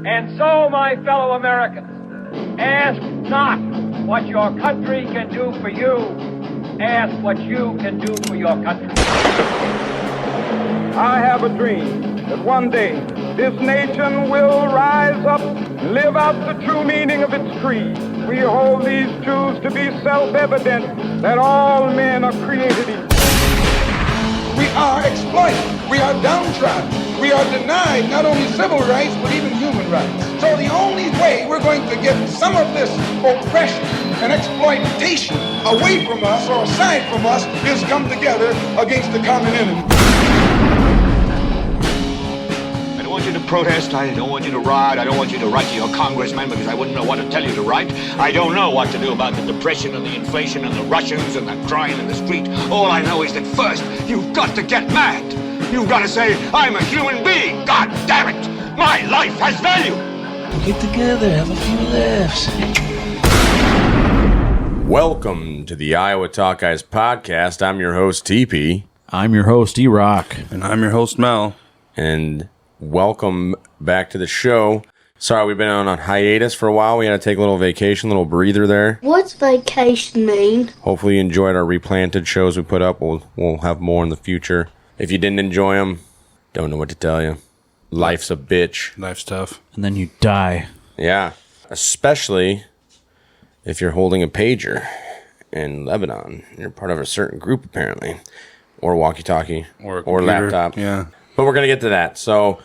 And so, my fellow Americans, ask not what your country can do for you. Ask what you can do for your country. I have a dream that one day this nation will rise up and live out the true meaning of its creed. We hold these truths to be self-evident, that all men are created equal. We are exploited. We are downtrodden. We are denied not only civil rights, but even human rights. So the only way we're going to get some of this oppression and exploitation away from us or aside from us is come together against the common enemy. I don't want you to protest. I don't want you to riot. I don't want you to write to your congressman because I wouldn't know what to tell you to write. I don't know what to do about the depression and the inflation and the Russians and the crime in the street. All I know is that first, you've got to get mad. You've got to say, I'm a human being. God damn it. My life has value. Get together, have a few laughs. Welcome to the Iowa Talk Guys podcast. I'm your host, TP. I'm your host, E-Rock. And I'm your host, Mel. And welcome back to the show. Sorry, we've been on hiatus for a while. We had to take a little vacation, a little breather there. What's vacation mean? Hopefully you enjoyed our replanted shows we put up. We'll have more in the future. If you didn't enjoy them, don't know what to tell you. Life's a bitch. Life's tough. And then you die. Yeah, especially if you're holding a pager in Lebanon. You're part of a certain group, apparently. Or walkie-talkie. Or laptop. Yeah. But we're going to get to that. So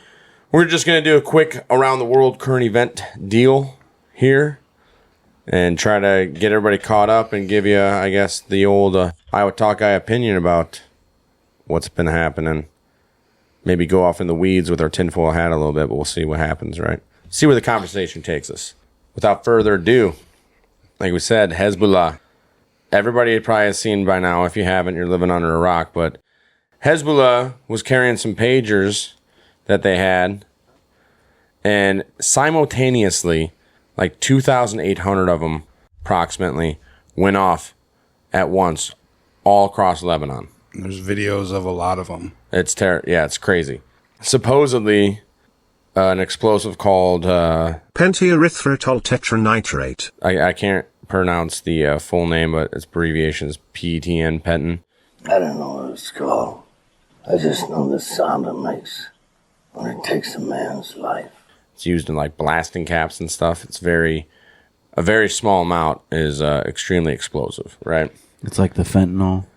we're just going to do a quick around-the-world current event deal here. And try to get everybody caught up and give you, I guess, the old Iowa Talk Guy opinion about what's been happening. Maybe go off in the weeds with our tinfoil hat a little bit, but we'll see what happens, right? See where the conversation takes us. Without further ado, like we said, Hezbollah. Everybody probably has seen by now. If you haven't, you're living under a rock. But Hezbollah was carrying some pagers that they had, and simultaneously, like 2,800 of them, approximately, went off at once all across Lebanon. There's videos of a lot of them. It's it's crazy. Supposedly, an explosive called pentierythritol tetranitrate. I can't pronounce the full name, but its abbreviation is PTN, penton. I don't know what it's called. I just know the sound it makes when it takes a man's life. It's used in like blasting caps and stuff. It's a very small amount is extremely explosive, right? It's like the fentanyl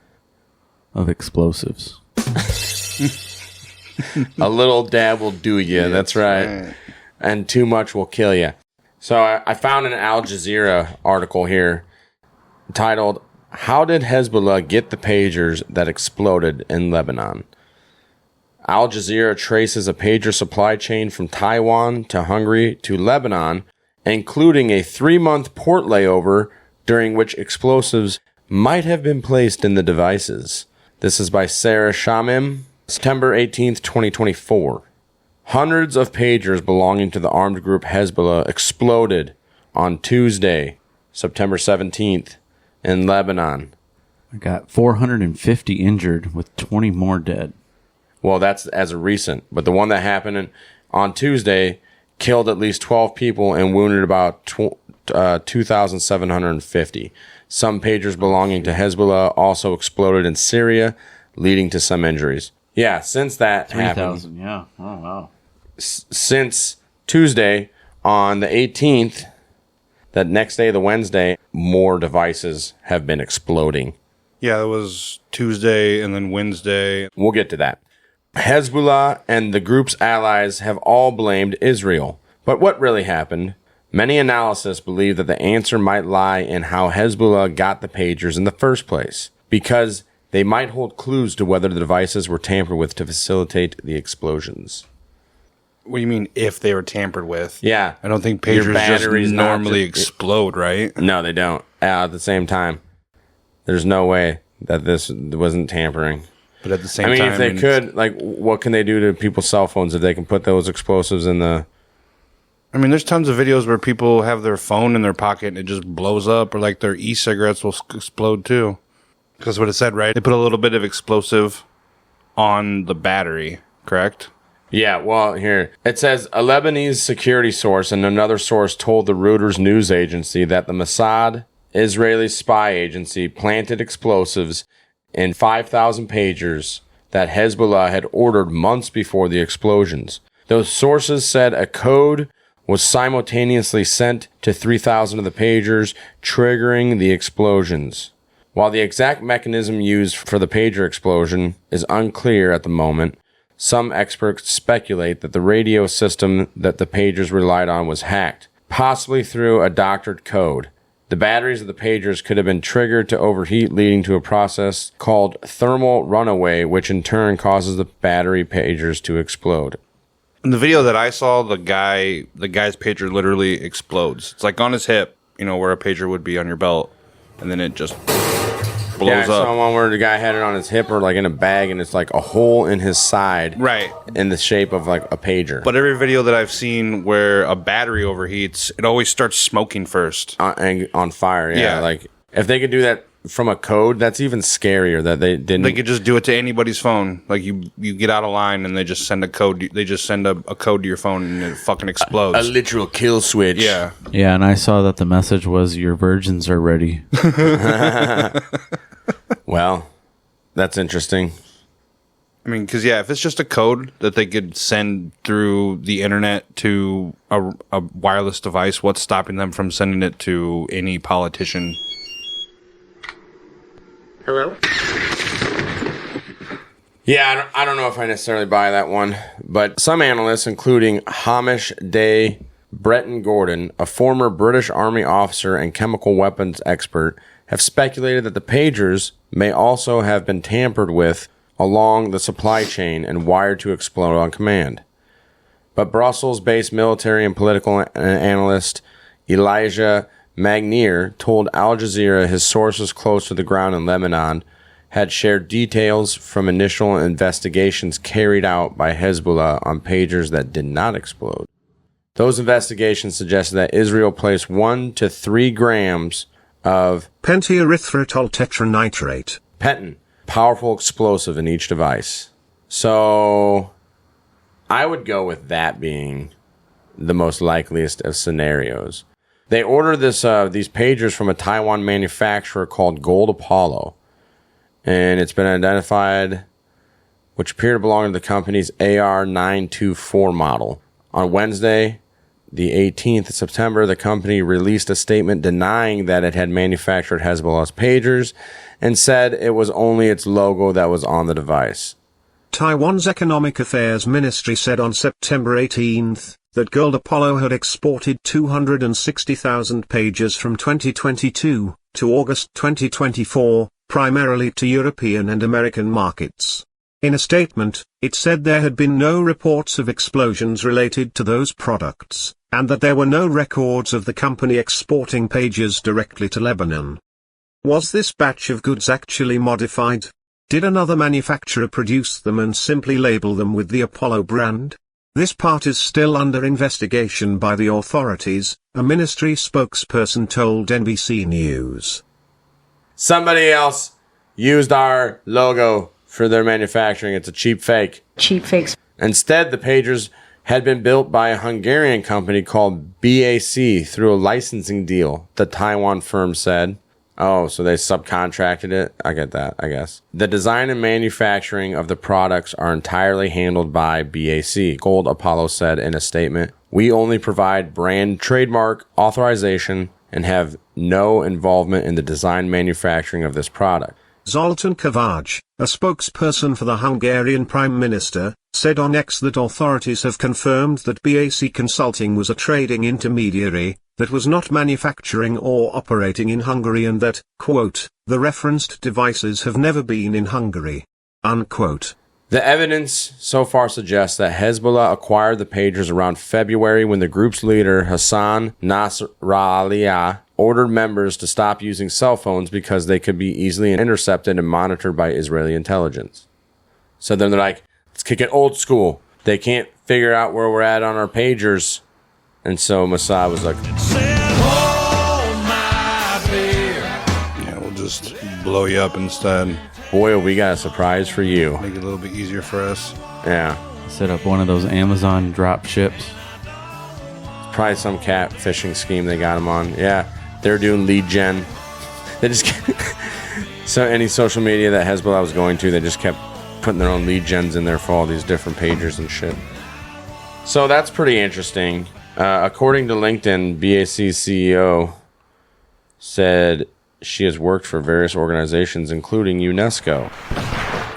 of explosives. A little dab will do you. Yeah, that's right. And too much will kill you. So I found an Al Jazeera article here titled, "How did Hezbollah get the pagers that exploded in Lebanon?" Al Jazeera traces a pager supply chain from Taiwan to Hungary to Lebanon, including a 3-month port layover during which explosives might have been placed in the devices. This is by Sarah Shamim, September 18th, 2024. Hundreds of pagers belonging to the armed group Hezbollah exploded on Tuesday, September 17th, in Lebanon. I got 450 injured with 20 more dead. Well, that's as of recent, but the one that happened on Tuesday killed at least 12 people and wounded about 2,750. Some pagers belonging to Hezbollah also exploded in Syria, leading to some injuries. Yeah, since that happened. 3,000, yeah. Oh, wow. Since Tuesday, on the 18th, that next day, the Wednesday, more devices have been exploding. Yeah, it was Tuesday and then Wednesday. We'll get to that. Hezbollah and the group's allies have all blamed Israel. But what really happened? Many analysts believe that the answer might lie in how Hezbollah got the pagers in the first place, because they might hold clues to whether the devices were tampered with to facilitate the explosions. What do you mean, if they were tampered with? Yeah. I don't think pagers just normally explode, right? No, they don't. At the same time, there's no way that this wasn't tampering. But at the same time... if they could, like, what can they do to people's cell phones if they can put those explosives in the... I mean, there's tons of videos where people have their phone in their pocket and it just blows up, or like their e-cigarettes will explode too. Because what it said, right? They put a little bit of explosive on the battery, correct? Yeah, well, here. It says a Lebanese security source and another source told the Reuters news agency that the Mossad, Israeli spy agency, planted explosives in 5,000 pagers that Hezbollah had ordered months before the explosions. Those sources said a code was simultaneously sent to 3,000 of the pagers, triggering the explosions. While the exact mechanism used for the pager explosion is unclear at the moment, some experts speculate that the radio system that the pagers relied on was hacked, possibly through a doctored code. The batteries of the pagers could have been triggered to overheat, leading to a process called thermal runaway, which in turn causes the battery pagers to explode. In the video that I saw, the guy's pager literally explodes. It's like on his hip, where a pager would be on your belt, and then it just blows up. I saw one where the guy had it on his hip or like in a bag, and it's like a hole in his side, right, in the shape of like a pager. But every video that I've seen where a battery overheats, it always starts smoking first, and on fire. Yeah, like if they could do that from a code, that's even scarier that they didn't. They could just do it to anybody's phone. Like you get out of line and they just send a code. They just send a code to your phone and it fucking explodes. A literal kill switch. Yeah. Yeah, and I saw that the message was your virgins are ready. Well, that's interesting. I mean, because if it's just a code that they could send through the internet to a wireless device, what's stopping them from sending it to any politician? Hello? Yeah, I don't know if I necessarily buy that one, but some analysts, including Hamish Day Breton Gordon, a former British Army officer and chemical weapons expert, have speculated that the pagers may also have been tampered with along the supply chain and wired to explode on command. But Brussels-based military and political analyst Elijah Magnier told Al Jazeera his sources close to the ground in Lebanon had shared details from initial investigations carried out by Hezbollah on pagers that did not explode. Those investigations suggested that Israel placed 1 to 3 grams of pentierythritol tetranitrate, penton, powerful explosive in each device. So I would go with that being the most likeliest of scenarios. They ordered these pagers from a Taiwan manufacturer called Gold Apollo, and it's been identified, which appear to belong to the company's AR-924 model. On Wednesday, the 18th of September, the company released a statement denying that it had manufactured Hezbollah's pagers and said it was only its logo that was on the device. Taiwan's Economic Affairs Ministry said on September 18th that Gold Apollo had exported 260,000 pagers from 2022 to August 2024, primarily to European and American markets. In a statement, it said there had been no reports of explosions related to those products, and that there were no records of the company exporting pagers directly to Lebanon. Was this batch of goods actually modified? Did another manufacturer produce them and simply label them with the Apollo brand? This part is still under investigation by the authorities, a ministry spokesperson told NBC News. Somebody else used our logo for their manufacturing. It's a cheap fake. Cheap fakes. Instead, the pagers had been built by a Hungarian company called BAC through a licensing deal, the Taiwan firm said. Oh, so they subcontracted it? I get that, I guess. The design and manufacturing of the products are entirely handled by BAC, Gold Apollo said in a statement. We only provide brand trademark authorization and have no involvement in the design manufacturing of this product. Zoltán Kovács, a spokesperson for the Hungarian Prime Minister, said on X that authorities have confirmed that BAC Consulting was a trading intermediary that was not manufacturing or operating in Hungary and that, quote, the referenced devices have never been in Hungary, unquote. The evidence so far suggests that Hezbollah acquired the pagers around February when the group's leader, Hassan Nasrallah, ordered members to stop using cell phones because they could be easily intercepted and monitored by Israeli intelligence. So then they're like, let's kick it old school. They can't figure out where we're at on our pagers. And so Mossad was like, yeah, we'll just blow you up instead. Boy, we got a surprise for you. Make it a little bit easier for us. Yeah. Set up one of those Amazon drop ships. Probably some cat fishing scheme they got him on. Yeah, they're doing lead gen. They just so any social media that Hezbollah was going to, they just kept putting their own lead gens in there for all these different pagers and shit. So that's pretty interesting. According to LinkedIn, BAC's CEO said she has worked for various organizations, including UNESCO.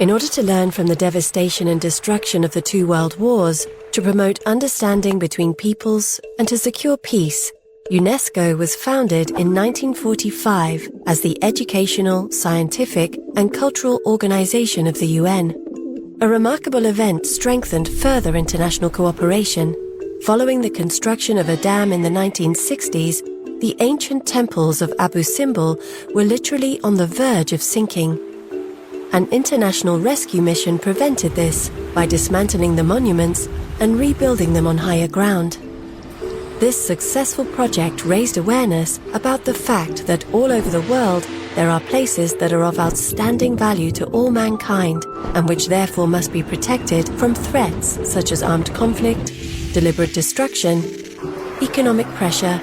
In order to learn from the devastation and destruction of the two world wars, to promote understanding between peoples, and to secure peace, UNESCO was founded in 1945 as the Educational, Scientific, and Cultural Organization of the UN. A remarkable event strengthened further international cooperation. Following the construction of a dam in the 1960s, the ancient temples of Abu Simbel were literally on the verge of sinking. An international rescue mission prevented this by dismantling the monuments and rebuilding them on higher ground. This successful project raised awareness about the fact that all over the world there are places that are of outstanding value to all mankind and which therefore must be protected from threats such as armed conflict, deliberate destruction, economic pressure,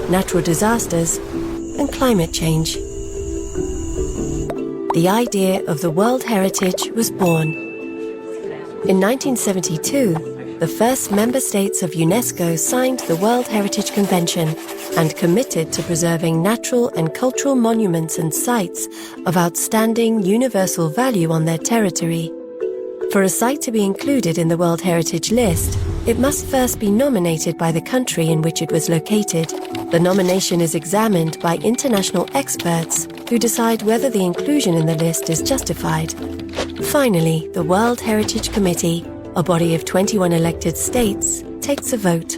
natural disasters, and climate change. The idea of the World Heritage was born. In 1972, the first member states of UNESCO signed the World Heritage Convention and committed to preserving natural and cultural monuments and sites of outstanding universal value on their territory. For a site to be included in the World Heritage List, it must first be nominated by the country in which it was located. The nomination is examined by international experts who decide whether the inclusion in the list is justified. Finally, the World Heritage Committee, a body of 21 elected states, takes a vote.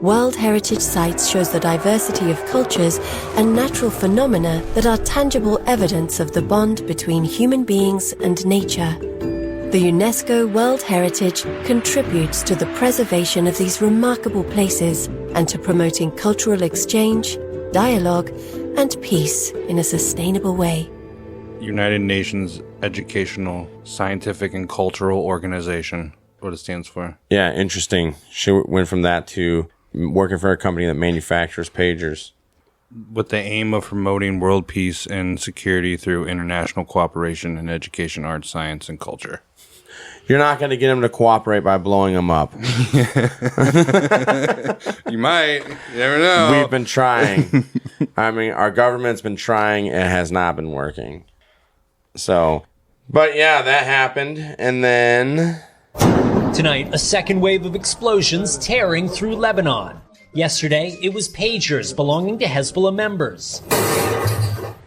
World Heritage Sites shows the diversity of cultures and natural phenomena that are tangible evidence of the bond between human beings and nature. The UNESCO World Heritage contributes to the preservation of these remarkable places and to promoting cultural exchange, dialogue, and peace in a sustainable way. United Nations Educational, Scientific, and Cultural Organization, what it stands for. Yeah, interesting. She went from that to working for a company that manufactures pagers. With the aim of promoting world peace and security through international cooperation in education, arts, science, and culture. You're not going to get them to cooperate by blowing them up. You might. You never know. We've been trying. I mean, our government's been trying. It has not been working. So, but yeah, that happened. And then tonight, a second wave of explosions tearing through Lebanon. Yesterday, it was pagers belonging to Hezbollah members.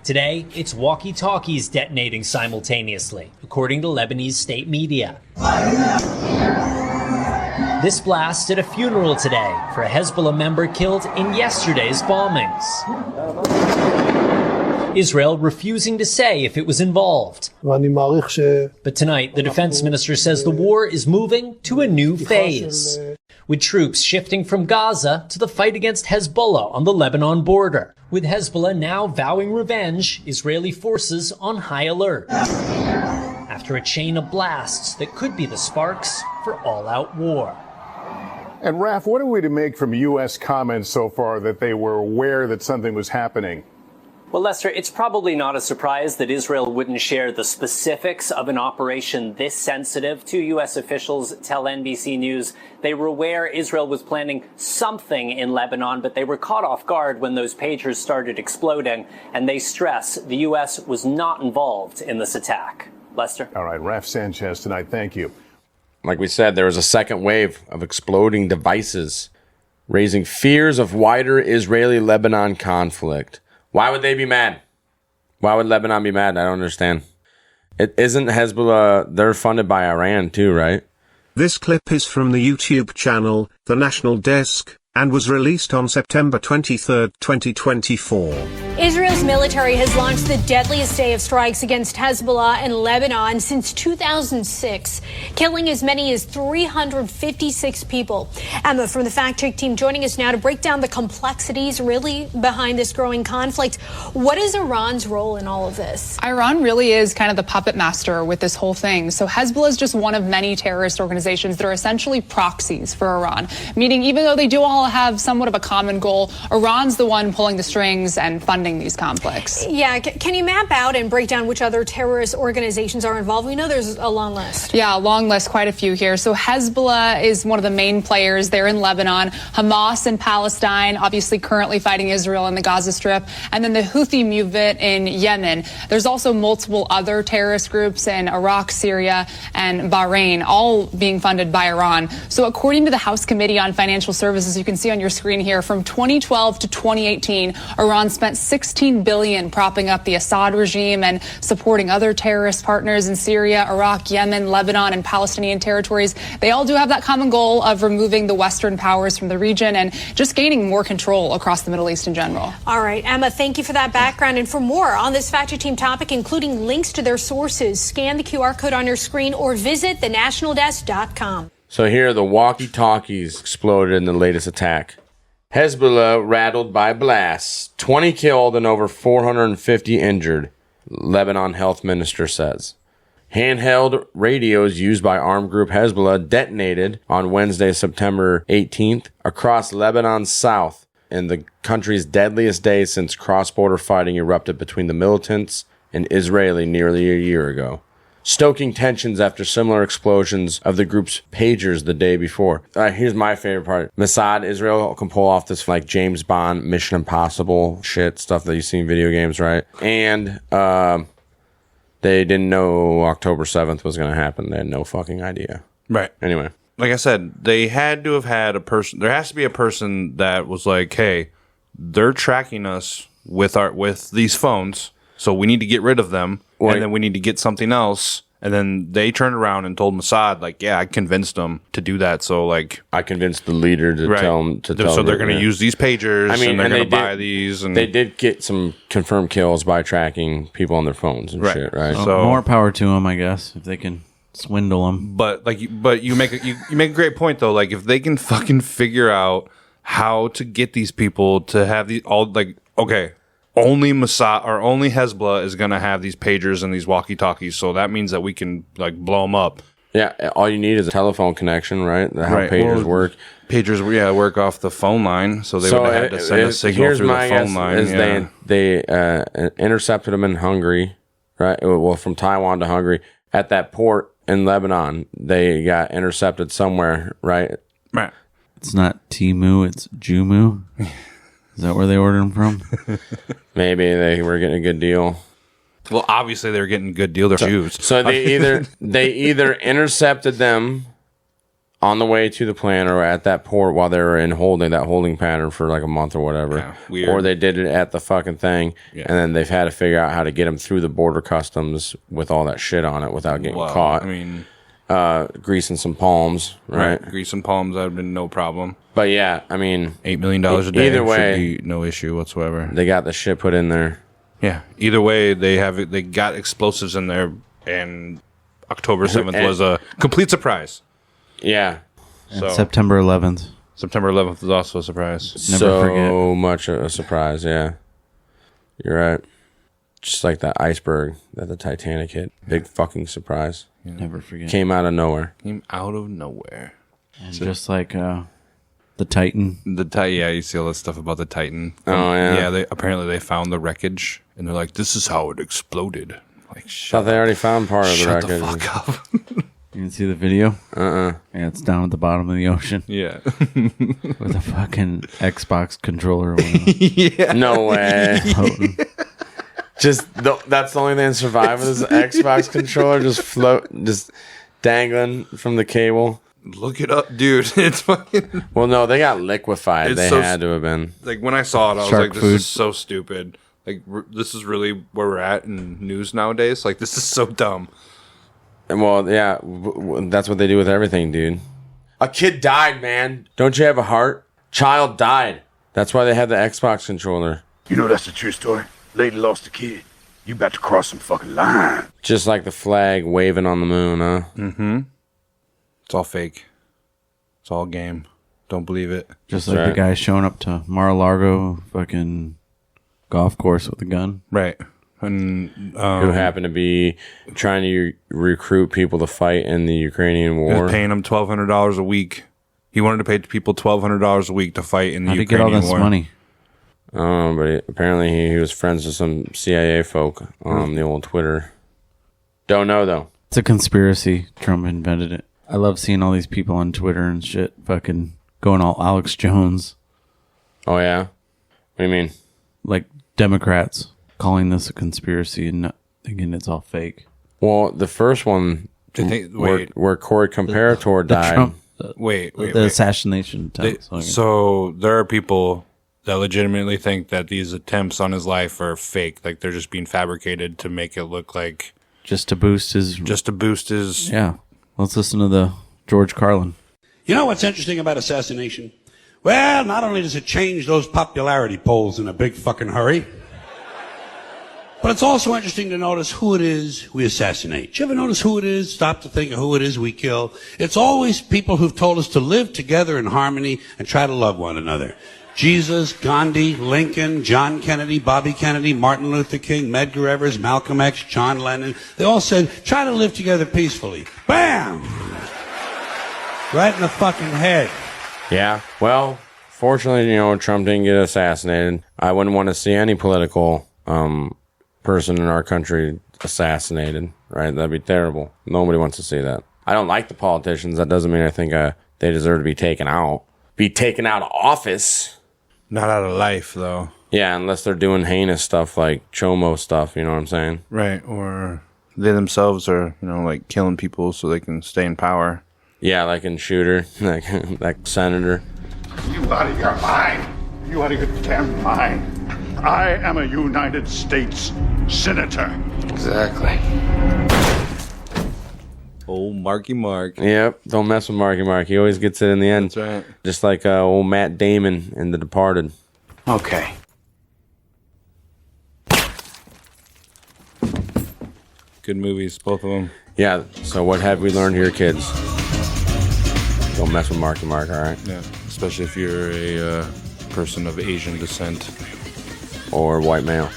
Today, it's walkie-talkies detonating simultaneously, according to Lebanese state media. This blast at a funeral today for a Hezbollah member killed in yesterday's bombings. Israel refusing to say if it was involved. But tonight, the defense minister says the war is moving to a new phase, with troops shifting from Gaza to the fight against Hezbollah on the Lebanon border. With Hezbollah now vowing revenge, Israeli forces on high alert after a chain of blasts that could be the sparks for all-out war. And Raf, what are we to make from U.S. comments so far that they were aware that something was happening? Well, Lester, it's probably not a surprise that Israel wouldn't share the specifics of an operation this sensitive. Two U.S. officials tell NBC News they were aware Israel was planning something in Lebanon, but they were caught off guard when those pagers started exploding, and they stress the U.S. was not involved in this attack. Lester? All right, Raf Sanchez tonight, thank you. Like we said, there was a second wave of exploding devices, raising fears of wider Israeli-Lebanon conflict. Why would they be mad? Why would Lebanon be mad? I don't understand. It isn't Hezbollah, they're funded by Iran too, right? This clip is from the YouTube channel, The National Desk, and was released on September 23, 2024. Israel's military has launched the deadliest day of strikes against Hezbollah in Lebanon since 2006, killing as many as 356 people. Emma from the Fact Check team joining us now to break down the complexities really behind this growing conflict. What is Iran's role in all of this? Iran really is kind of the puppet master with this whole thing. So Hezbollah is just one of many terrorist organizations that are essentially proxies for Iran, meaning even though they do all have somewhat of a common goal, Iran's the one pulling the strings and funding these conflicts. Yeah, can you map out and break down which other terrorist organizations are involved? We know there's a long list. Yeah, a long list, quite a few here. So Hezbollah is one of the main players there in Lebanon. Hamas in Palestine, obviously currently fighting Israel in the Gaza Strip. And then the Houthi movement in Yemen. There's also multiple other terrorist groups in Iraq, Syria, and Bahrain, all being funded by Iran. So according to the House Committee on Financial Services, you can see on your screen here, from 2012 to 2018, Iran spent $16 billion propping up the Assad regime and supporting other terrorist partners in Syria, Iraq, Yemen, Lebanon, and Palestinian territories. They all do have that common goal of removing the Western powers from the region and just gaining more control across the Middle East in general. All right, Emma, thank you for that background. And for more on this Fact Check team topic, including links to their sources, scan the QR code on your screen or visit thenationaldesk.com. So here, the walkie-talkies exploded in the latest attack. Hezbollah rattled by blasts, 20 killed and over 450 injured, Lebanon health minister says. Handheld radios used by armed group Hezbollah detonated on Wednesday, September 18th, across Lebanon's south, in the country's deadliest day since cross-border fighting erupted between the militants and Israeli nearly a year ago, stoking tensions after similar explosions of the group's pagers the day before. Here's my favorite part. Mossad, Israel can pull off this like James Bond, Mission Impossible shit, stuff that you see in video games, right? And they didn't know October 7th was going to happen. They had no fucking idea. Right. Anyway. Like I said, they had to have had a person. There has to be a person that was like, hey, they're tracking us with these phones, so we need to get rid of them. And then we need to get something else. And then they turned around and told Mossad, like, yeah, I convinced them to do that. So, like, I convinced the leader to tell them to tell so they're going to use these pagers. And they're going to buy these. And they did get some confirmed kills by tracking people on their phones and shit, right? So more power to them, I guess, if they can swindle them. But you make a great point though. Like, if they can fucking figure out how to get these people to have these all, like, okay. Only Mossad or only Hezbollah is going to have these pagers and these walkie-talkies, so that means that we can like blow them up. Yeah, all you need is a telephone connection, right? How pagers work. Pagers, work off the phone line, so they would have had to send a signal through the phone line. Is they intercepted them in Hungary, right? Well, from Taiwan to Hungary at that port in Lebanon. They got intercepted somewhere, right? Right. It's not Timu, it's Jumu. Is that where they ordered them from? Maybe they were getting a good deal. Well, obviously they were getting a good deal. They're Jews. So they either intercepted them on the way to the plant or at that port while they were in that holding pattern for like a month or whatever. Yeah, weird. Or they did it at the fucking thing, and then they've had to figure out how to get them through the border customs with all that shit on it without getting caught. I mean, greasing some palms, right? Greasing palms, that would have been no problem. But yeah, I mean, $8 million a day. Either way, should be no issue whatsoever. They got the shit put in there. Yeah. Either way, they got explosives in there, and October 7th was a complete surprise. Yeah. So September 11th. September 11th was also a surprise. Never forget. Much a surprise. Yeah. You're right. Just like that iceberg that the Titanic hit. Big fucking surprise. Yeah. Never forget. Came out of nowhere. And just like the Titan. Yeah, you see all that stuff about the Titan. Oh, yeah. Yeah, apparently they found the wreckage, and they're like, this is how it exploded. Like, thought they already found part of the wreckage. Shut the fuck up. You can see the video? Yeah, it's down at the bottom of the ocean. Yeah. With a fucking Xbox controller. Yeah. No way. That's the only thing that survived is the Xbox controller just dangling from the cable. Look it up, dude. It's fucking... Well, no, they got liquefied. They had to have been. Like, when I saw it, I was Shark like, this food. is so stupid. Like, this is really where we're at in news nowadays. Like, this is so dumb. Well, yeah, that's what they do with everything, dude. A kid died, man. Don't you have a heart? Child died. That's why they had the Xbox controller. You know that's a true story. Lady lost a kid. You about to cross some fucking line. Just like the flag waving on the moon, huh? Mm-hmm. It's all fake. It's all game. Don't believe it. Just like the guy showing up to Mar-a-Lago fucking golf course with a gun. Right. And who happened to be trying to recruit people to fight in the Ukrainian war. He was paying them $1,200 a week. He wanted to pay people $1,200 a week to fight in the How'd he Ukrainian get all this war. money? But apparently he was friends with some CIA folk on the old Twitter. Don't know, though. It's a conspiracy. Trump invented it. I love seeing all these people on Twitter and shit fucking going all Alex Jones. Oh, yeah? What do you mean? Like Democrats calling this a conspiracy and not thinking it's all fake. Well, the first one where Corey Comparator died. Trump, the assassination attempt. So there are people that legitimately think that these attempts on his life are fake. Like they're just being fabricated to make it look like... Just to boost his... Yeah. Let's listen to the George Carlin. You know what's interesting about assassination? Well, not only does it change those popularity polls in a big fucking hurry, but it's also interesting to notice who it is we assassinate. Do you ever notice who it is? Stop to think of who it is we kill. It's always people who've told us to live together in harmony and try to love one another. Jesus, Gandhi, Lincoln, John Kennedy, Bobby Kennedy, Martin Luther King, Medgar Evers, Malcolm X, John Lennon. They all said, try to live together peacefully. Bam! Right in the fucking head. Yeah. Well, fortunately, Trump didn't get assassinated. I wouldn't want to see any political person in our country assassinated, right? That'd be terrible. Nobody wants to see that. I don't like the politicians. That doesn't mean I think they deserve to be taken out. Be taken out of office. Not out of life, though. Yeah, unless they're doing heinous stuff like Chomo stuff, you know what I'm saying? Right, or they themselves are, like killing people so they can stay in power. Yeah, like in Shooter, like senator. You out of your mind. You out of your damn mind. I am a United States Senator. Exactly. Old Marky Mark. Yep, don't mess with Marky Mark. He always gets it in the end. That's right. Just like old Matt Damon in The Departed. Okay. Good movies, both of them. Yeah, so what have we learned here, kids? Don't mess with Marky Mark, all right? Yeah, especially if you're a person of Asian descent. Or white male.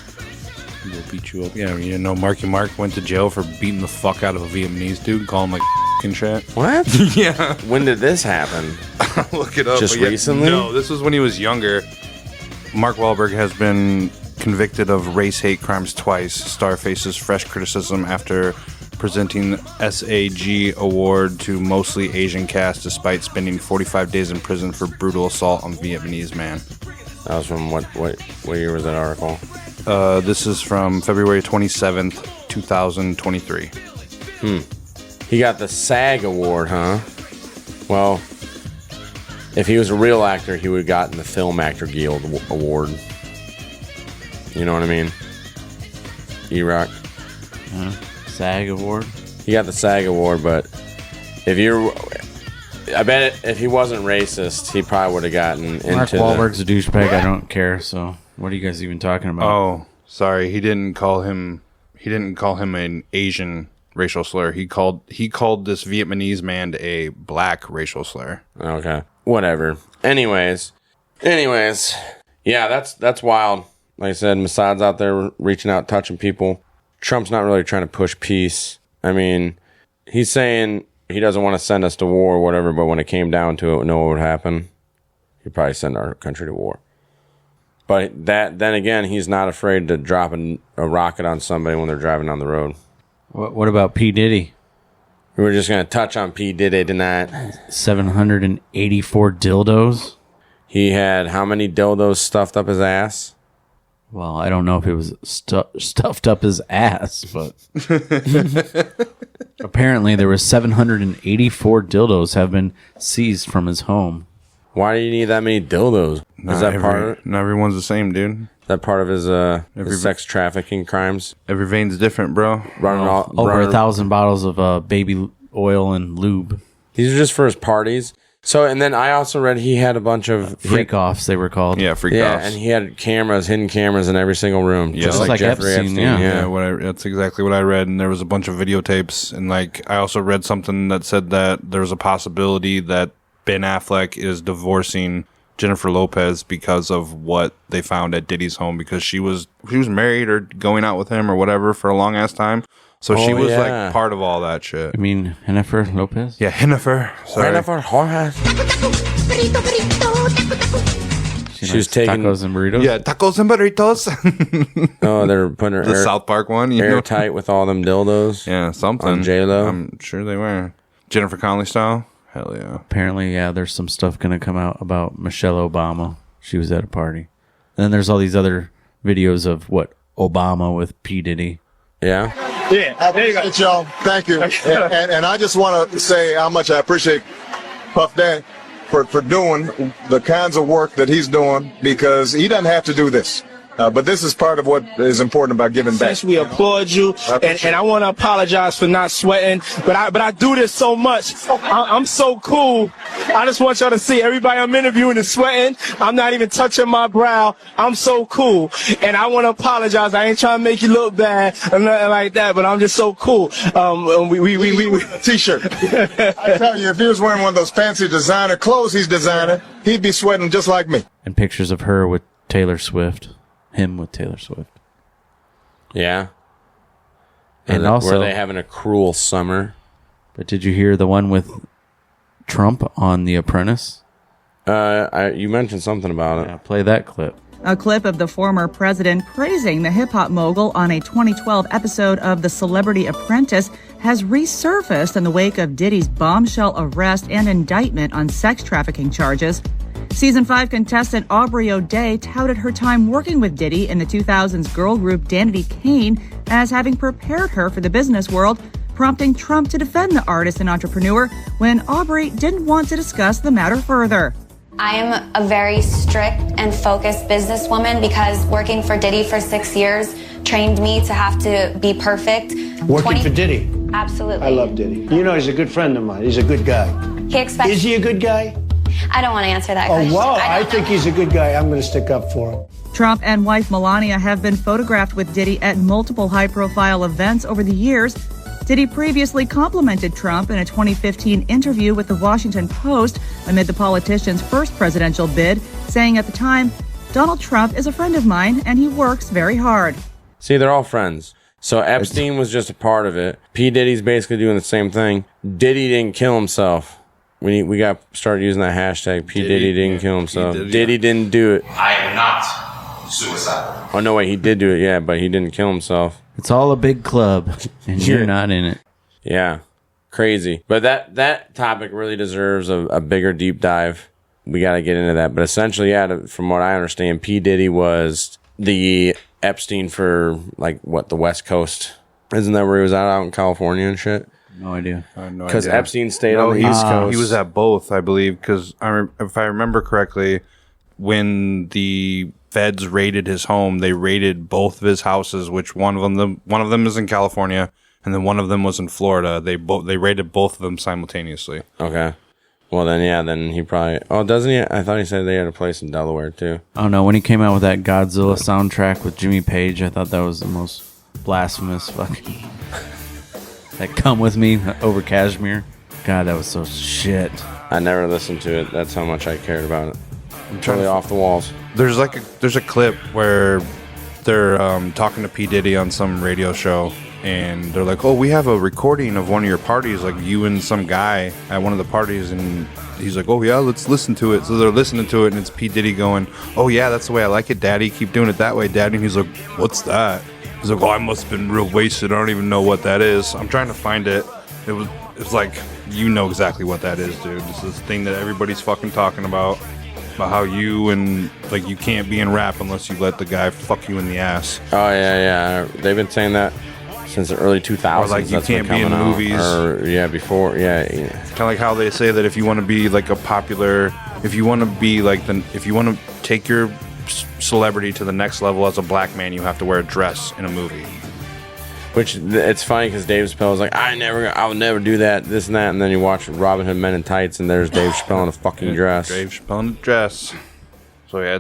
He'll beat you up. Yeah, Marky Mark went to jail for beating the fuck out of a Vietnamese dude, calling him and shit. What? Yeah. When did this happen? Look it up. Just recently? No, this was when he was younger. Mark Wahlberg has been convicted of race hate crimes twice. Star faces fresh criticism after presenting SAG award to mostly Asian cast despite spending 45 days in prison for brutal assault on Vietnamese man. That was from what year was that article? This is from February 27th, 2023. He got the SAG award, huh? Well, if he was a real actor, he would have gotten the Film Actor Guild award. You know what I mean? E-Rock. SAG award? He got the SAG award, but I bet if he wasn't racist, he probably would have gotten into Mark Wahlberg's a douchebag. I don't care, so what are you guys even talking about? Oh, sorry. He didn't call him an Asian racial slur. He called this Vietnamese man a black racial slur. Okay. Whatever. Anyways. Yeah, that's wild. Like I said, Mossad's out there reaching out, touching people. Trump's not really trying to push peace. I mean, he's saying he doesn't want to send us to war or whatever, but when it came down to it, know what would happen? He'd probably send our country to war. But then again, he's not afraid to drop a rocket on somebody when they're driving down the road. What about P. Diddy? We were just going to touch on P. Diddy tonight. 784 dildos? He had how many dildos stuffed up his ass? Well, I don't know if it was stuffed up his ass, but apparently there were 784 dildos have been seized from his home. Why do you need that many dildos? Is that part of it? Not everyone's the same, dude. Is that part of his sex trafficking crimes? Every vein's different, bro. Over 1,000 bottles of baby oil and lube. These are just for his parties. So, and then I also read he had a bunch of freak-offs, they were called. Yeah, freak-offs. and he had hidden cameras in every single room. Yeah, just like Jeffrey Epstein. Yeah. That's exactly what I read. And there was a bunch of videotapes. And like, I also read something that said that there was a possibility that Ben Affleck is divorcing Jennifer Lopez because of what they found at Diddy's home, because she was married or going out with him or whatever for a long ass time. So she was like part of all that shit. I mean, Jennifer Lopez? Yeah, Jennifer. Jennifer Lopez. She was taking tacos and burritos. Yeah, tacos and burritos. Oh, they're putting her the South Park one, airtight with all them dildos. Yeah, something. On J-Lo. I'm sure they were. Jennifer Connelly style. Hell yeah. Apparently, yeah, there's some stuff going to come out about Michelle Obama. She was at a party. And then there's all these other videos of Obama with P. Diddy. Yeah. Yeah, there you go. Y'all. Thank you. And I just want to say how much I appreciate Puff Daddy for doing the kinds of work that he's doing, because he doesn't have to do this. But this is part of what is important about giving back. Yes, we applaud you, and I want to apologize for not sweating, but I do this so much. I'm so cool. I just want y'all to see everybody I'm interviewing is sweating. I'm not even touching my brow. I'm so cool, and I want to apologize. I ain't trying to make you look bad or nothing like that, but I'm just so cool. We T-shirt. I tell you, if he was wearing one of those fancy designer clothes he's designing, he'd be sweating just like me. And pictures of her with Taylor Swift. Him with Taylor Swift. Yeah. And also, were they having a cruel summer? But did you hear the one with Trump on The Apprentice? You mentioned something about it. Yeah, play that clip. A clip of the former president praising the hip-hop mogul on a 2012 episode of The Celebrity Apprentice has resurfaced in the wake of Diddy's bombshell arrest and indictment on sex trafficking charges. Season 5 contestant Aubrey O'Day touted her time working with Diddy in the 2000s girl group Danity Kane as having prepared her for the business world, prompting Trump to defend the artist and entrepreneur when Aubrey didn't want to discuss the matter further. I am a very strict and focused businesswoman because working for Diddy for 6 years trained me to have to be perfect. Working for Diddy? Absolutely. I love Diddy. You know, he's a good friend of mine. He's a good guy. Is he a good guy? I don't want to answer that question. Oh, wow. I think he's a good guy. I'm going to stick up for him. Trump and wife Melania have been photographed with Diddy at multiple high-profile events over the years. Diddy previously complimented Trump in a 2015 interview with the Washington Post amid the politician's first presidential bid, saying at the time, "Donald Trump is a friend of mine and he works very hard." See, they're all friends. So Epstein was just a part of it. P. Diddy's basically doing the same thing. Diddy didn't kill himself. We got started using that hashtag. P. Diddy didn't kill himself. Diddy didn't do it. I am not suicidal. Oh, no, wait, he did do it, yeah, but he didn't kill himself. It's all a big club, and you're not in it. Yeah, crazy. But that topic really deserves a bigger deep dive. We got to get into that. But essentially, yeah, from what I understand, P. Diddy was the Epstein for, the West Coast. Isn't that where he was out in California and shit? No idea. Because Epstein stayed on the East Coast. He was at both, I believe, because if I remember correctly, when the feds raided his home, they raided both of his houses, which one of them is in California, and then one of them was in Florida. They raided both of them simultaneously. Okay. Well, then he probably... Oh, doesn't he? I thought he said they had a place in Delaware, too. Oh, no. When he came out with that Godzilla soundtrack with Jimmy Page, I thought that was the most blasphemous fucking... That Come With Me over Kashmir. God, that was so shit. I never listened to it. That's how much I cared about it. I'm totally off the walls. There's a clip where they're talking to P. Diddy on some radio show, and they're like, "Oh, we have a recording of one of your parties, like you and some guy at one of the parties," and he's like, "Oh yeah, let's listen to it." So they're listening to it, and it's P. Diddy going, "Oh yeah, that's the way I like it, Daddy. Keep doing it that way, Daddy." And he's like, "What's that?" He's like, "Oh, I must have been real wasted. I don't even know what that is." I'm trying to find it. It's like, you know exactly what that is, dude. It's this thing that everybody's fucking talking about how you and you can't be in rap unless you let the guy fuck you in the ass. Oh yeah. They've been saying that since the early 2000s. Or you can't be in movies. Or before. Yeah. Kind of like how they say that if you want to be a popular, if you want to take your celebrity to the next level as a black man, you have to wear a dress in a movie. Which it's funny because Dave Chappelle was like, I would never do that, this and that, and then you watch Robin Hood Men in Tights, and there's Dave Chappelle in a fucking dress. Dave Chappelle in a dress. So yeah,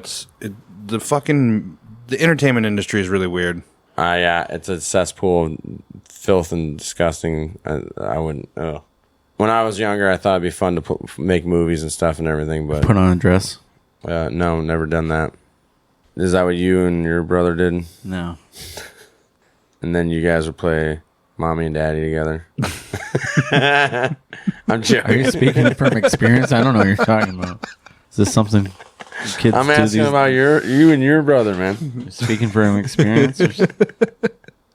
the entertainment industry is really weird. Yeah, it's a cesspool of filth and disgusting. I wouldn't. When I was younger, I thought it'd be fun to make movies and stuff and everything, but Put on a dress? No, never done that. Is that what you and your brother did? No. And then you guys would play mommy and daddy together. I'm joking. Are you speaking from experience? I don't know what you're talking about. Is this something kids I'm do asking about you and your brother, man. Speaking from experience?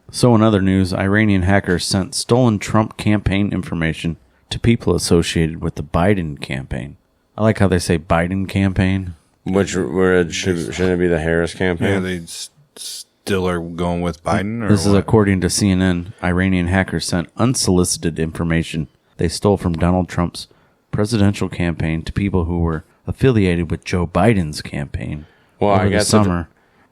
So in other news, Iranian hackers sent stolen Trump campaign information to people associated with the Biden campaign. I like how they say Biden campaign. Shouldn't it be the Harris campaign? Yeah, they still are going with Biden? Or This is according to CNN. Iranian hackers sent unsolicited information they stole from Donald Trump's presidential campaign to people who were affiliated with Joe Biden's campaign. Over the summer,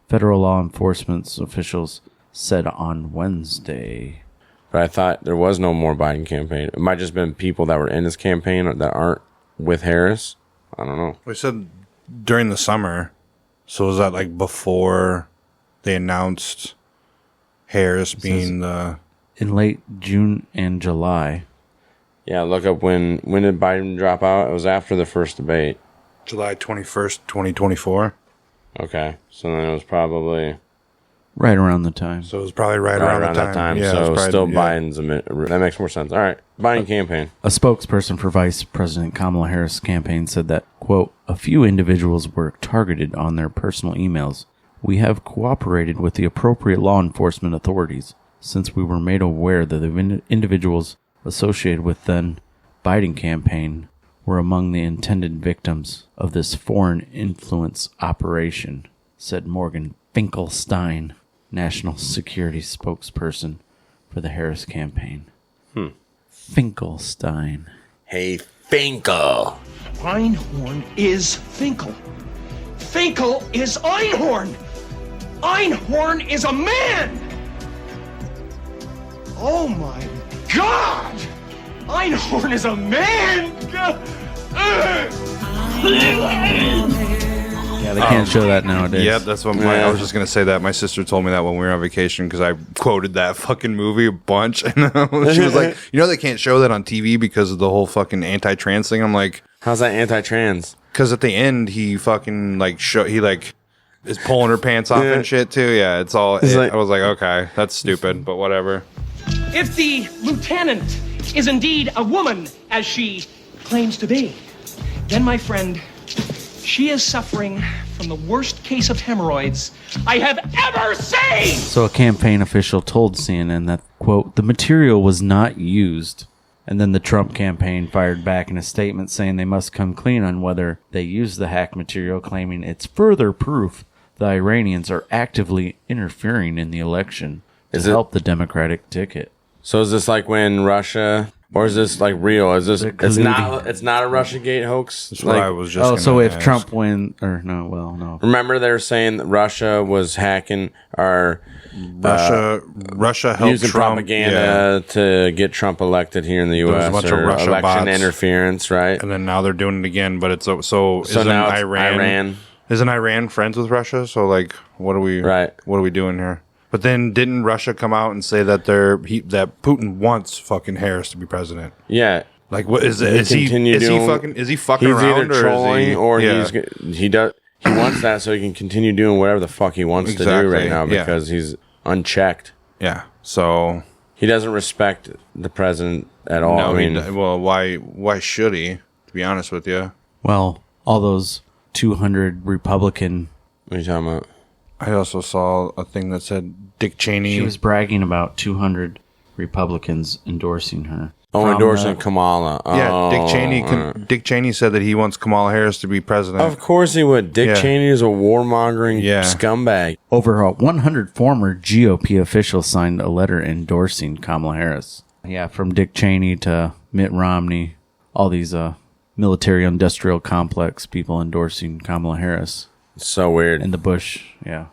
federal law enforcement officials said on Wednesday. But I thought there was no more Biden campaign. It might just been people that were in his campaign that aren't with Harris. I don't know. We said during the summer. So was that like before they announced Harris being the... In late June and July. Yeah, look up when did Biden drop out? It was after the first debate. July 21st, 2024. Okay, so then it was probably... Right around the time. So it was probably right around that time. Yeah, so probably, still Biden's... That makes more sense. All right, Biden campaign. A spokesperson for Vice President Kamala Harris' campaign said that, quote, a few individuals were targeted on their personal emails. We have cooperated with the appropriate law enforcement authorities since we were made aware that the individuals associated with then Biden campaign were among the intended victims of this foreign influence operation, said Morgan Finkelstein, national security spokesperson for the Harris campaign. Finkelstein. Hey, Finkel. Einhorn is Finkel. Finkel is Einhorn. Einhorn is a man. Oh my God! Einhorn is a man. Yeah, they can't show that nowadays. Yeah, that's what I was just going to say that. My sister told me that when we were on vacation because I quoted that fucking movie a bunch. And she was like, they can't show that on TV because of the whole fucking anti-trans thing. I'm like... How's that anti-trans? Because at the end, he fucking, is pulling her pants off and shit, too. Yeah, it's all... I was like, okay, that's stupid, but whatever. If the lieutenant is indeed a woman, as she claims to be, then, my friend... she is suffering from the worst case of hemorrhoids I have ever seen! So a campaign official told CNN that, quote, the material was not used. And then the Trump campaign fired back in a statement saying they must come clean on whether they used the hack material, claiming it's further proof the Iranians are actively interfering in the election to help the Democratic ticket. So is this like when Russia... Or is this like real? Is this? It's not a Russiagate hoax. That's what I was just. So if Trump wins, or no, well, no. Remember they were saying that Russia was hacking our Russia helped using Trump, propaganda to get Trump elected here in the U.S. There was a bunch or of Russia election bots. Interference, right? And then now they're doing it again. But it's so now it's Iran. Isn't Iran friends with Russia? So like, what are we doing here? But then didn't Russia come out and say that that Putin wants fucking Harris to be president? Yeah. Like what is it? Is he fucking he's around either trolling or he wants that so he can continue doing whatever the fuck he wants to do right now because he's unchecked. Yeah. So he doesn't respect the president at all. No, I mean, why should he? To be honest with you. Well, all those 200 Republican. What are you talking about? I also saw a thing that said Dick Cheney. She was bragging about 200 Republicans endorsing her. Oh, endorsing Kamala. Yeah, Dick Cheney said that he wants Kamala Harris to be president. Of course he would. Dick Cheney is a warmongering scumbag. Over 100 former GOP officials signed a letter endorsing Kamala Harris. Yeah, from Dick Cheney to Mitt Romney, all these military-industrial complex people endorsing Kamala Harris. So weird. And the Bush, yeah.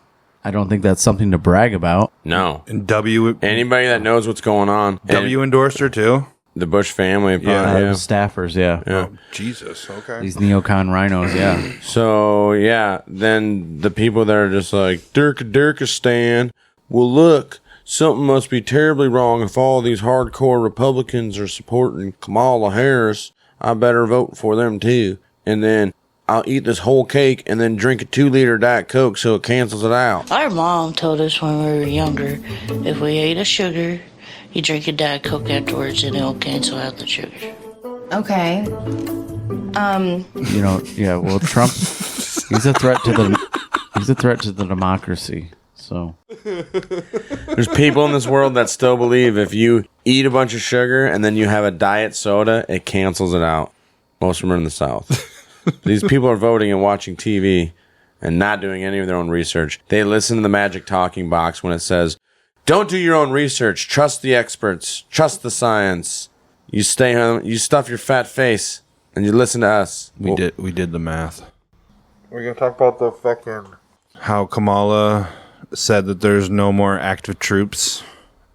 I don't think that's something to brag about. No. And W. Anybody that knows what's going on. W endorsed her too. The Bush family. Probably, Staffers, yeah. Oh, Jesus. Okay. These neocon rhinos, yeah. So, yeah, then the people that are just like, Dirkistan, well, look, something must be terribly wrong if all these hardcore Republicans are supporting Kamala Harris. I better vote for them, too. And then I'll eat this whole cake and then drink a 2-liter Diet Coke so it cancels it out. Our mom told us when we were younger, if we ate a sugar, you drink a Diet Coke afterwards and it'll cancel out the sugar. Okay. Well, Trump, he's a threat to the democracy. So there's people in this world that still believe if you eat a bunch of sugar and then you have a diet soda, it cancels it out. Most of them are in the South. These people are voting and watching TV and not doing any of their own research. They listen to the magic talking box when it says, don't do your own research. Trust the experts. Trust the science. You stay home. You stuff your fat face and you listen to us. We did the math. We're going to talk about the fucking... How Kamala said that there's no more active troops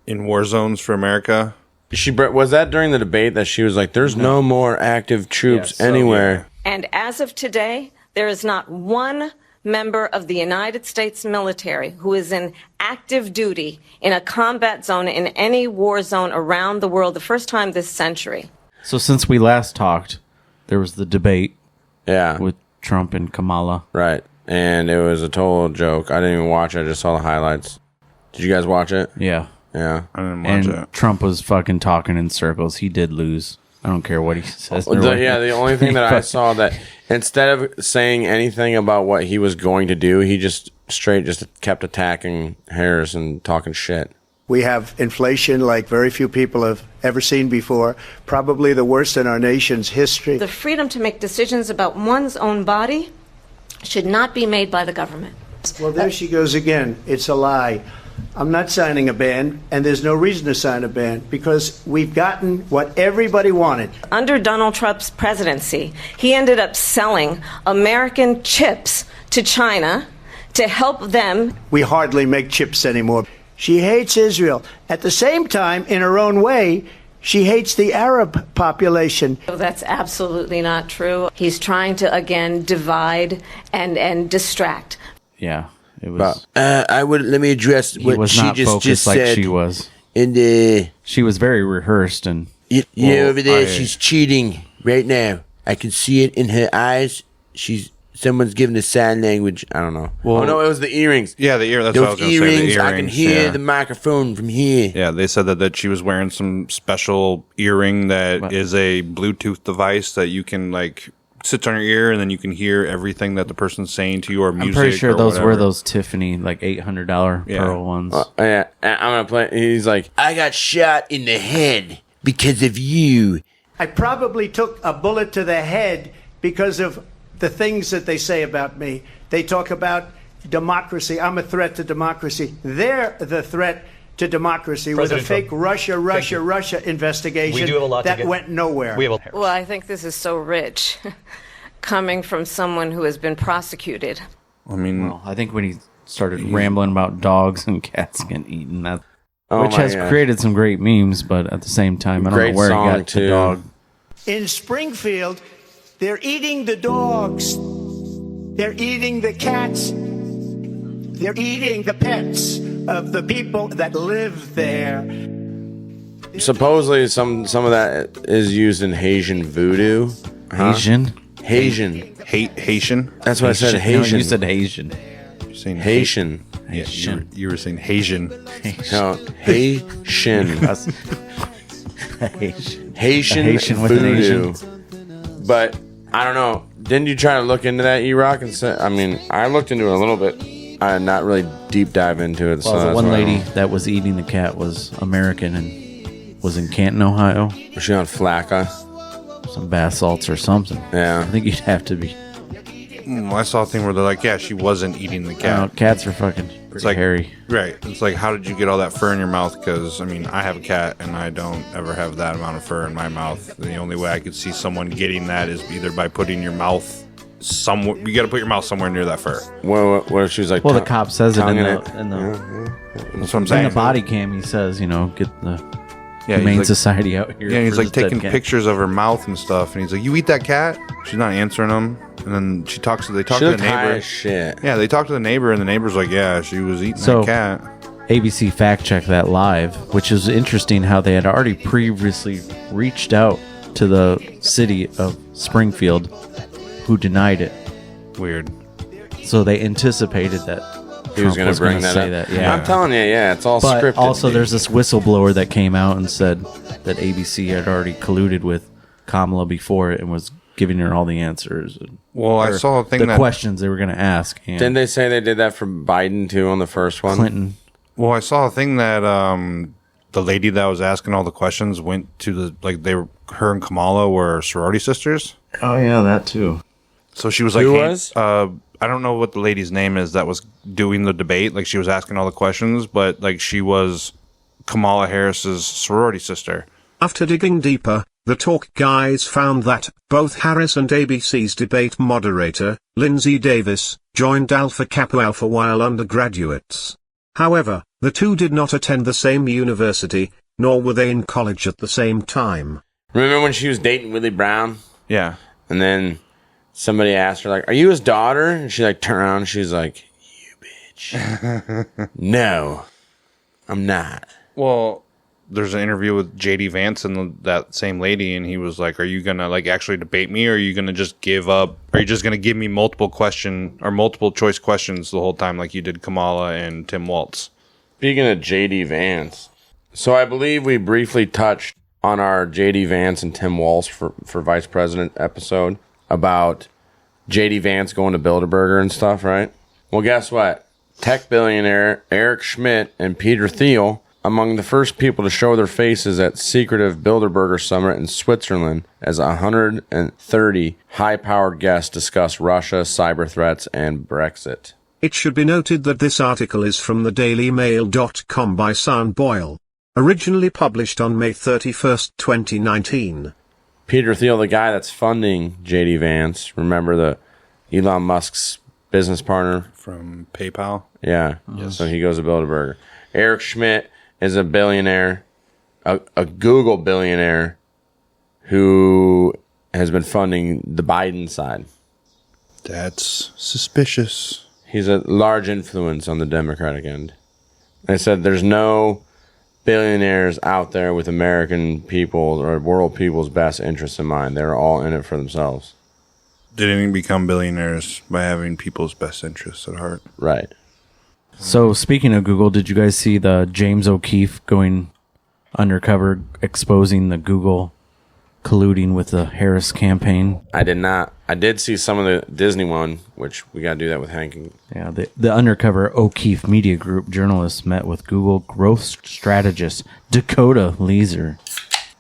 in war zones for America. Was that during the debate that she was like, there's no more active troops anywhere? And as of today, there is not one member of the United States military who is in active duty in a combat zone in any war zone around the world, the first time this century. So since we last talked, there was the debate with Trump and Kamala. Right. And it was a total joke. I didn't even watch it. I just saw the highlights. Did you guys watch it? Yeah. Yeah. I didn't watch it. Trump was fucking talking in circles. He did lose. I don't care what he says. The only thing that I saw that instead of saying anything about what he was going to do, he just kept attacking Harris and talking shit. We have inflation like very few people have ever seen before, probably the worst in our nation's history. The freedom to make decisions about one's own body should not be made by the government. Well, there she goes again. It's a lie. I'm not signing a ban, and there's no reason to sign a ban because we've gotten what everybody wanted. Under Donald Trump's presidency, he ended up selling American chips to China to help them. We hardly make chips anymore. She hates Israel. At the same time, in her own way, she hates the Arab population. That's absolutely not true. He's trying to, again, divide and distract. Yeah. It was. Let me address what she just said. She was. And she was very rehearsed and. Over there, she's cheating right now. I can see it in her eyes. Someone's giving a sign language. I don't know. Well, no, it was the earrings. Yeah, the ear. That's Those what I was going to say. The earrings. I can hear the microphone from here. Yeah, they said that she was wearing some special earring that is a Bluetooth device that you can sits on your ear and then you can hear everything that the person's saying to you or music. I'm pretty sure those whatever. were those Tiffany $800 pearl ones. Yeah, I'm gonna play. He's like, I got shot in the head because of you. I probably took a bullet to the head because of the things that they say about me. They talk about democracy. I'm a threat to democracy. They're the threat to democracy with a fake Russia investigation we do have a lot that went nowhere. Well, I think this is so rich, coming from someone who has been prosecuted. I mean, I think when he started rambling about dogs and cats getting eaten, which has created some great memes, but at the same time, I don't know where he got the dog. In Springfield, they're eating the dogs. They're eating the cats. They're eating the pets of the people that live there. Supposedly, some of that is used in Haitian voodoo. Haitian? Haitian? That's what I said. Haitian. No, you said Haitian. You're saying Haitian. Yeah, you were saying Haitian. No, Haitian. Haitian with an voodoo. Asian. But I don't know. Didn't you try to look into that, E-Rock? And say, I mean, I looked into it a little bit. I not really deep dive into it. Well, the one lady that was eating the cat was American and was in Canton, Ohio. Was she on Flacca? Some bath salts or something. Yeah. I think you'd have to be. I saw a thing where they're like, yeah, she wasn't eating the cat. Cats are fucking pretty hairy. Right. It's like, how did you get all that fur in your mouth? Because, I mean, I have a cat and I don't ever have that amount of fur in my mouth. The only way I could see someone getting that is either by putting your mouth somewhere. You got to put your mouth somewhere near that fur. What if she was like? Well, the cop says it in tonguing the That's what I'm saying. in the body cam. He says, you know, get the he's Humane like- Society out here. Yeah, he's for like this dead taking cat. pictures of her mouth and stuff, and he's like, "You eat that cat?" She's not answering him, and then they talk She to the looked high neighbor. as shit. Yeah, they talk to the neighbor, and the neighbor's like, "Yeah, she was eating So- that cat." ABC fact checked that live, which is interesting how they had already previously reached out to the city of Springfield, who denied it. Weird. So they anticipated that He was Trump going to bring gonna that say up. that. Yeah, I'm telling you, it's all but scripted. also, dude. there's this whistleblower that came out and said that ABC had already colluded with Kamala before it and was giving her all the answers. Well, I or saw a thing the that- questions they were going to ask. And Didn't they say they did that for Biden too on the first one? Clinton. Well, I saw a thing that the lady that was asking all the questions went to her and Kamala were sorority sisters. Oh yeah, that too. So she was like, Who hey, was? I don't know what the lady's name is that was doing the debate. Like, she was asking all the questions, but like she was Kamala Harris's sorority sister. After digging deeper, the talk guys found that both Harris and ABC's debate moderator, Lindsay Davis, joined Alpha Kappa Alpha while undergraduates. However, the two did not attend the same university, nor were they in college at the same time. Remember when she was dating Willie Brown? Yeah. And then somebody asked her, like, "Are you his daughter?" And she like turned around and she's like, "You bitch." No, I'm not. Well, there's an interview with JD Vance and that same lady, and he was like, "Are you gonna like actually debate me, or are you gonna just give up? Are you just gonna give me multiple choice questions the whole time, like you did Kamala and Tim Walz?" Speaking of JD Vance, so I believe we briefly touched on our JD Vance and Tim Walz for vice president episode about JD Vance going to Bilderburger and stuff, right? Well, guess what? Tech billionaire Eric Schmidt and Peter Thiel, among the first people to show their faces at secretive Bilderberger summit in Switzerland as 130 high-powered guests discuss Russia, cyber threats, and Brexit. It should be noted that this article is from thedailymail.com by Sam Boyle. Originally published on May 31, 2019. Peter Thiel, the guy that's funding JD Vance, remember the Elon Musk's business partner? From PayPal? Yeah. Yes. So he goes to Bilderberger. Eric Schmidt is a billionaire, a Google billionaire who has been funding the Biden side. That's suspicious. He's a large influence on the Democratic end. They said there's no billionaires out there with American people or world people's best interests in mind. They're all in it for themselves. They didn't become billionaires by having people's best interests at heart. Right. So speaking of Google, did you guys see the James O'Keefe going undercover, exposing the Google colluding with the Harris campaign? I did not. I did see some of the Disney one, which we got to do that with Hank. Yeah, the undercover O'Keefe Media Group journalists met with Google growth strategist Dakota Leeser,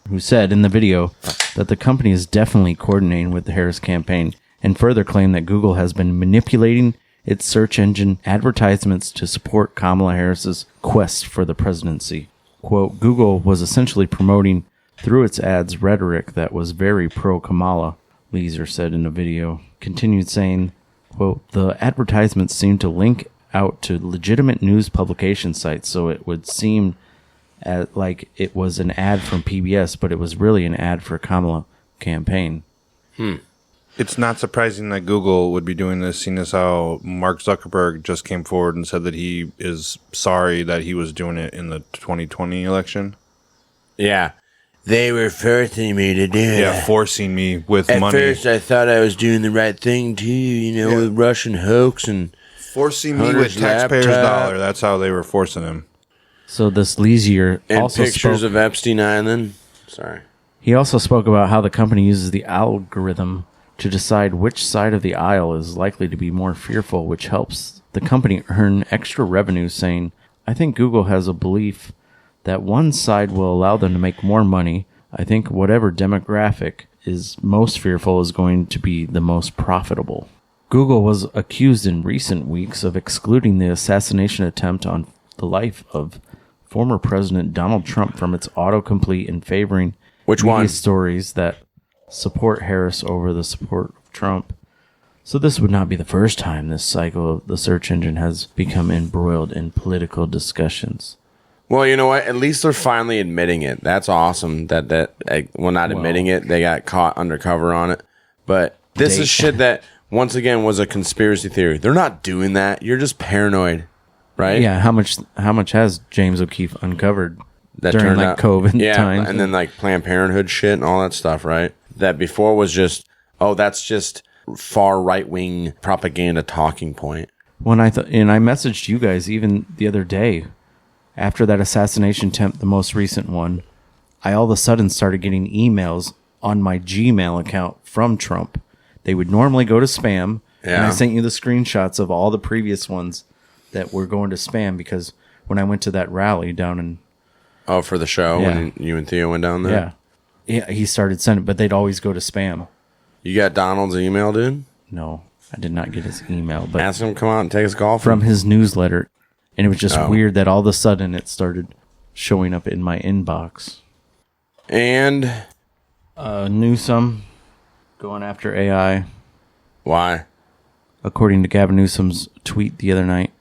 who said in the video that the company is definitely coordinating with the Harris campaign, and further claimed that Google has been manipulating its search engine advertisements to support Kamala Harris's quest for the presidency. Quote, Google was essentially promoting through its ads rhetoric that was very pro-Kamala, Leeser said in a video. Continued saying, quote, the advertisements seemed to link out to legitimate news publication sites, so it would seem like it was an ad from PBS, but it was really an ad for Kamala campaign. It's not surprising that Google would be doing this, seeing as how Mark Zuckerberg just came forward and said that he is sorry that he was doing it in the 2020 election. Yeah. They were forcing me to do it. Yeah, forcing me with At money. first, I thought I was doing the right thing too, with Russian hoax and forcing me with Hunter's taxpayers' laptop. dollar. That's how they were forcing him. So this Leeser And also pictures spoke, of Epstein Island. Sorry. he also spoke about how the company uses the algorithm to decide which side of the aisle is likely to be more fearful, which helps the company earn extra revenue, saying, I think Google has a belief that one side will allow them to make more money. I think whatever demographic is most fearful is going to be the most profitable. Google was accused in recent weeks of excluding the assassination attempt on the life of former President Donald Trump from its autocomplete and favoring Which media one? stories that support Harris over the support of Trump. So this would not be the first time this cycle of the search engine has become embroiled in political discussions. Well, you know what? At least they're finally admitting it. That's awesome. Admitting it, they got caught undercover on it. But this is shit that, once again, was a conspiracy theory. They're not doing that. You're just paranoid, right? Yeah. How much has James O'Keefe uncovered That during turned like out, COVID times? and then like Planned Parenthood shit and all that stuff, right? That before was just, that's just far right wing propaganda talking point. When I messaged you guys even the other day after that assassination attempt, the most recent one, I all of a sudden started getting emails on my Gmail account from Trump. They would normally go to spam, and I sent you the screenshots of all the previous ones that were going to spam because when I went to that rally down in... Oh, for the show when you and Theo went down there? Yeah, he started sending, but they'd always go to spam. You got Donald's email, dude? No, I did not get his email. But ask him to come out and take his golf from his newsletter. And it was just weird that all of a sudden it started showing up in my inbox. And Newsom going after AI. Why? According to Gavin Newsom's tweet the other night,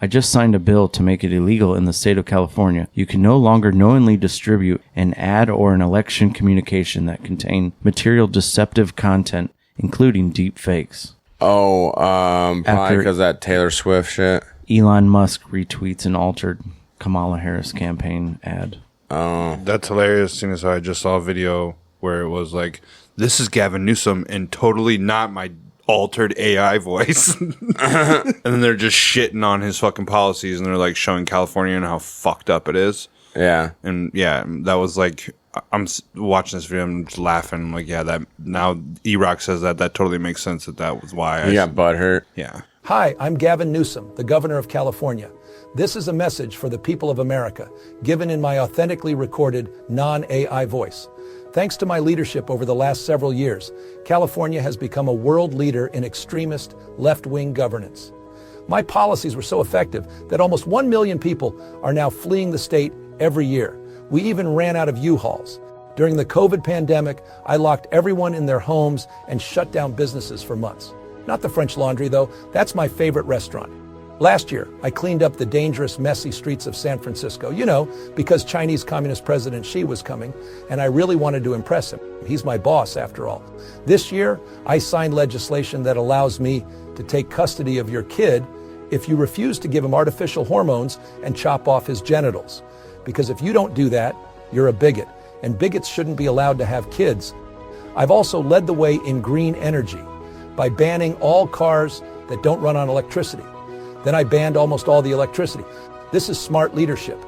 I just signed a bill to make it illegal in the state of California. You can no longer knowingly distribute an ad or an election communication that contain material deceptive content, including deep fakes. Probably because that Taylor Swift shit. Elon Musk retweets an altered Kamala Harris campaign ad. That's hilarious, seeing as how I just saw a video where it was like, this is Gavin Newsom and totally not my altered AI voice. And then they're just shitting on his fucking policies, and they're like showing California and how fucked up it is. Yeah. And that was like, I'm watching this video, I'm just laughing. I'm like, that now E-Rock says that totally makes sense that was why. You got butthurt. Yeah. Hi, I'm Gavin Newsom, the governor of California. This is a message for the people of America, given in my authentically recorded, non-AI voice. Thanks to my leadership over the last several years, California has become a world leader in extremist, left-wing governance. My policies were so effective that almost 1 million people are now fleeing the state every year. We even ran out of U-Hauls. During the COVID pandemic, I locked everyone in their homes and shut down businesses for months. Not the French Laundry, though. That's my favorite restaurant. Last year, I cleaned up the dangerous, messy streets of San Francisco, because Chinese Communist President Xi was coming, and I really wanted to impress him. He's my boss, after all. This year, I signed legislation that allows me to take custody of your kid if you refuse to give him artificial hormones and chop off his genitals. Because if you don't do that, you're a bigot, and bigots shouldn't be allowed to have kids. I've also led the way in green energy by banning all cars that don't run on electricity. Then I banned almost all the electricity. This is smart leadership.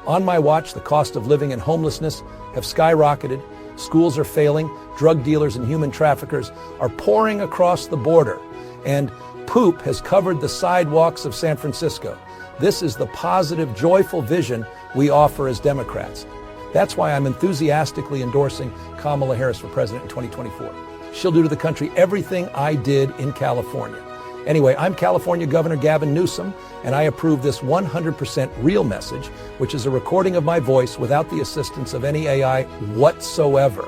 On my watch, the cost of living and homelessness have skyrocketed. Schools are failing. Drug dealers and human traffickers are pouring across the border. And poop has covered the sidewalks of San Francisco. This is the positive, joyful vision we offer as Democrats. That's why I'm enthusiastically endorsing Kamala Harris for president in 2024. She'll do to the country everything I did in California. Anyway, I'm California Governor Gavin Newsom, and I approve this 100% real message, which is a recording of my voice without the assistance of any AI whatsoever.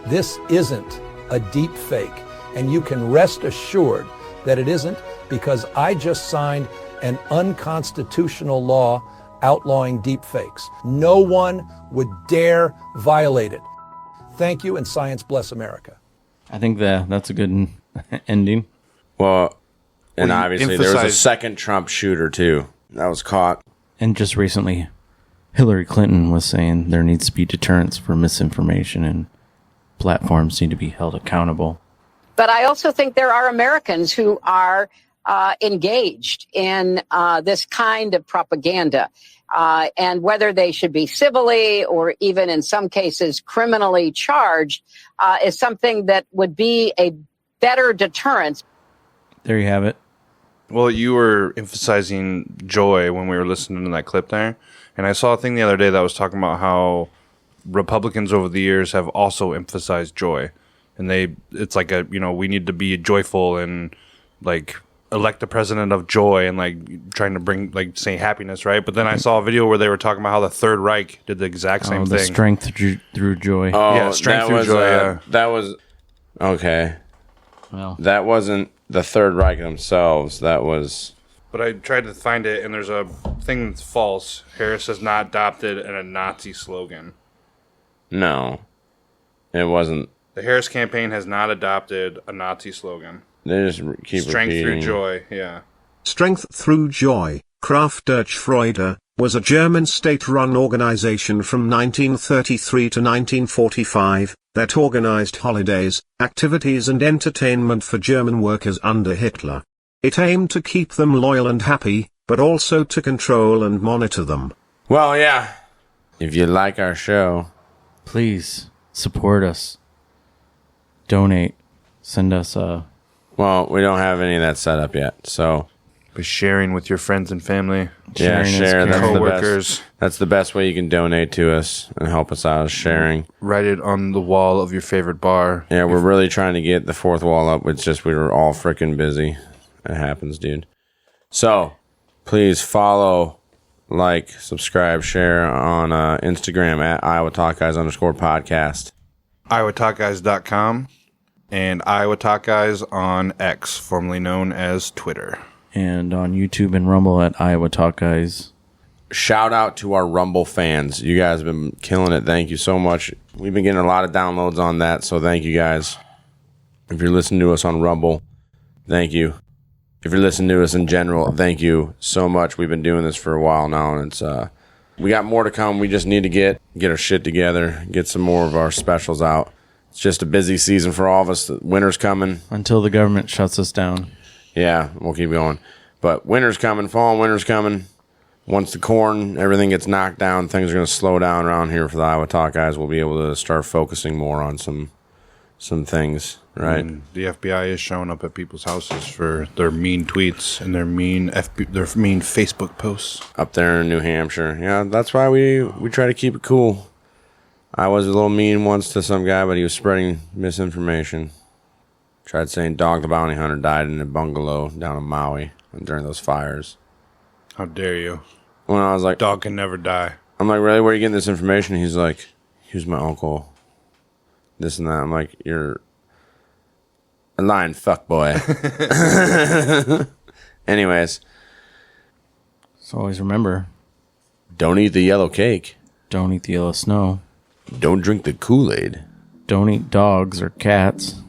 This isn't a deep fake, and you can rest assured that it isn't, because I just signed an unconstitutional law outlawing deep fakes. No one would dare violate it. Thank you, and science bless America. I think that's a good ending. Well, and obviously there was a second Trump shooter too that was caught. And just recently, Hillary Clinton was saying there needs to be deterrence for misinformation and platforms need to be held accountable. But I also think there are Americans who are engaged in this kind of propaganda. And whether they should be civilly or even in some cases criminally charged is something that would be a better deterrence. There you have it. Well, you were emphasizing joy when we were listening to that clip there. And I saw a thing the other day that was talking about how Republicans over the years have also emphasized joy. And it's like we need to be joyful and like elect the president of joy and like trying to bring like say happiness, right? But then I saw a video where they were talking about how the Third Reich did the exact same the thing. Strength through joy. Oh, yeah, strength through joy. That was okay. Well, that wasn't the Third Reich themselves. That was... But I tried to find it, and there's a thing that's false. Harris has not adopted a Nazi slogan. No. It wasn't. The Harris campaign has not adopted a Nazi slogan. They just keep Strength repeating. through joy, yeah. Strength Through Joy, Kraft durch Freude, was a German state-run organization from 1933 to 1945 that organized holidays, activities and entertainment for German workers under Hitler. It aimed to keep them loyal and happy, but also to control and monitor them. Well, yeah. If you like our show, please support us. Donate. Send us a... Well, we don't have any of that set up yet, so... By sharing with your friends and family. Yeah, share. That's coworkers. That's the best way you can donate to us and help us out, is sharing. Write it on the wall of your favorite bar. Yeah, we're really trying to get the fourth wall up. It's just we were all freaking busy. It happens, dude. So, please follow, like, subscribe, share on Instagram at @IowaTalkGuys_podcast. IowaTalkGuys.com and Iowa Talk Guys on X, formerly known as Twitter. And on YouTube and Rumble at Iowa Talk Guys. Shout out to our Rumble fans. You guys have been killing it. Thank you so much. We've been getting a lot of downloads on that, so thank you guys. If you're listening to us on Rumble, thank you. If you're listening to us in general, thank you so much. We've been doing this for a while now, and it's we got more to come. We just need to get our shit together, get some more of our specials out. It's just a busy season for all of us. Winter's coming. Until the government shuts us down. Yeah, we'll keep going. But winter's coming, fall and winter's coming. Once the corn, everything gets knocked down, things are going to slow down around here for the Iowa Talk Guys. We'll be able to start focusing more on some things, right? And the FBI is showing up at people's houses for their mean tweets and their mean Facebook posts. Up there in New Hampshire. Yeah, that's why we try to keep it cool. I was a little mean once to some guy, but he was spreading misinformation. Tried saying Dog the Bounty Hunter died in a bungalow down in Maui during those fires. How dare you? When I was like... Dog can never die. I'm like, really? Where are you getting this information? He's like, he was my uncle. This and that. I'm like, you're a lying fuckboy. Anyways. So always remember. Don't eat the yellow cake. Don't eat the yellow snow. Don't drink the Kool-Aid. Don't eat dogs or cats.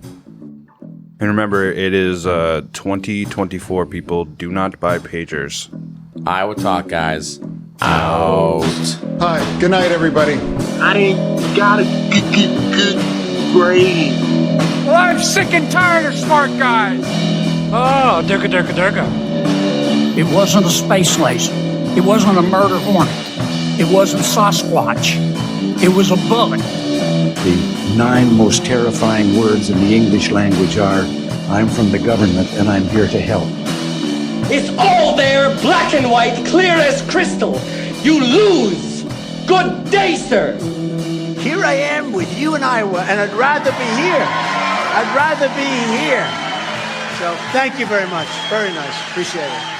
And remember, it is 2024, people. Do not buy pagers. Iowa Talk Guys. Out. Hi, good night, everybody. I ain't got a good grade. Well, I'm sick and tired of smart guys. Oh, durga. It wasn't a space laser. It wasn't a murder hornet. It wasn't Sasquatch. It was a bullet. The 9 most terrifying words in the English language are, I'm from the government and I'm here to help. It's all there, black and white, clear as crystal. You lose. Good day, sir. Here I am with you in Iowa, and I'd rather be here. I'd rather be here. So thank you very much. Very nice. Appreciate it.